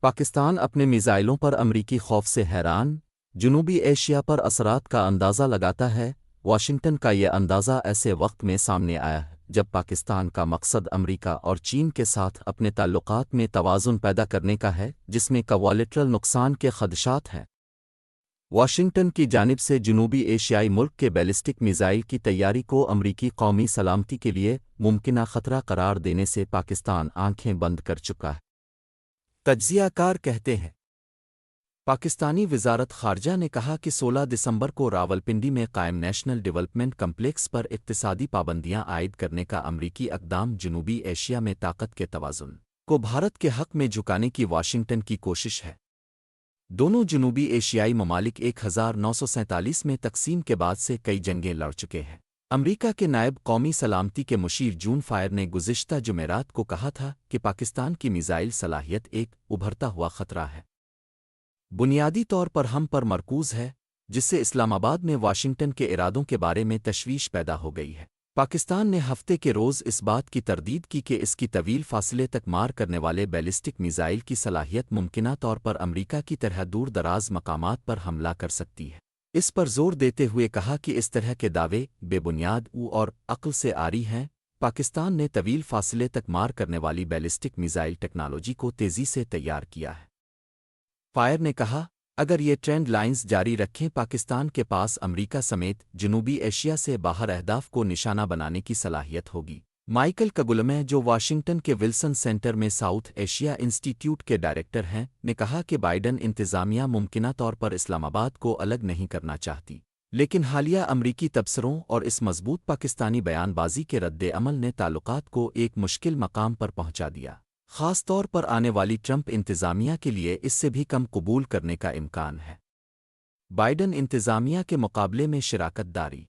پاکستان اپنے میزائلوں پر امریکی خوف سے حیران، جنوبی ایشیا پر اثرات کا اندازہ لگاتا ہے۔ واشنگٹن کا یہ اندازہ ایسے وقت میں سامنے آیا ہے جب پاکستان کا مقصد امریکہ اور چین کے ساتھ اپنے تعلقات میں توازن پیدا کرنے کا ہے، جس میں کولیٹرل نقصان کے خدشات ہیں۔ واشنگٹن کی جانب سے جنوبی ایشیائی ملک کے بیلسٹک میزائل کی تیاری کو امریکی قومی سلامتی کے لیے ممکنہ خطرہ قرار دینے سے پاکستان آنکھیں بند کر چکا ہے۔ تجزیہ کار کہتے ہیں پاکستانی وزارت خارجہ نے کہا کہ 16 دسمبر کو راولپنڈی میں قائم نیشنل ڈیولپمنٹ کمپلیکس پر اقتصادی پابندیاں عائد کرنے کا امریکی اقدام جنوبی ایشیا میں طاقت کے توازن کو بھارت کے حق میں جھکانے کی واشنگٹن کی کوشش ہے۔ دونوں جنوبی ایشیائی ممالک 1947 میں تقسیم کے بعد سے کئی جنگیں لڑ چکے ہیں۔ امریکہ کے نائب قومی سلامتی کے مشیر جون فائر نے گزشتہ جمعرات کو کہا تھا کہ پاکستان کی میزائل صلاحیت ایک ابھرتا ہوا خطرہ ہے، بنیادی طور پر ہم پر مرکوز ہے، جس سے اسلام آباد میں واشنگٹن کے ارادوں کے بارے میں تشویش پیدا ہو گئی ہے۔ پاکستان نے ہفتے کے روز اس بات کی تردید کی کہ اس کی طویل فاصلے تک مار کرنے والے بیلسٹک میزائل کی صلاحیت ممکنہ طور پر امریکہ کی طرح دور دراز مقامات پر حملہ کر سکتی ہے۔ اس پر زور دیتے ہوئے کہا کہ اس طرح کے دعوے بے بنیاد اور عقل سے عاری ہیں۔ پاکستان نے طویل فاصلے تک مار کرنے والی بیلسٹک میزائل ٹیکنالوجی کو تیزی سے تیار کیا ہے۔ فائر نے کہا، اگر یہ ٹرینڈ لائنز جاری رکھیں، پاکستان کے پاس امریکہ سمیت جنوبی ایشیا سے باہر اہداف کو نشانہ بنانے کی صلاحیت ہوگی۔ مائیکل کگولمے، جو واشنگٹن کے ولسن سینٹر میں ساؤتھ ایشیا انسٹی ٹیوٹ کے ڈائریکٹر ہیں، نے کہا کہ بائیڈن انتظامیہ ممکنہ طور پر اسلام آباد کو الگ نہیں کرنا چاہتی، لیکن حالیہ امریکی تبصروں اور اس مضبوط پاکستانی بیان بازی کے رد عمل نے تعلقات کو ایک مشکل مقام پر پہنچا دیا، خاص طور پر آنے والی ٹرمپ انتظامیہ کے لیے اس سے بھی کم قبول کرنے کا امکان ہے۔ بائیڈن انتظامیہ کے مقابلے میں شراکت داری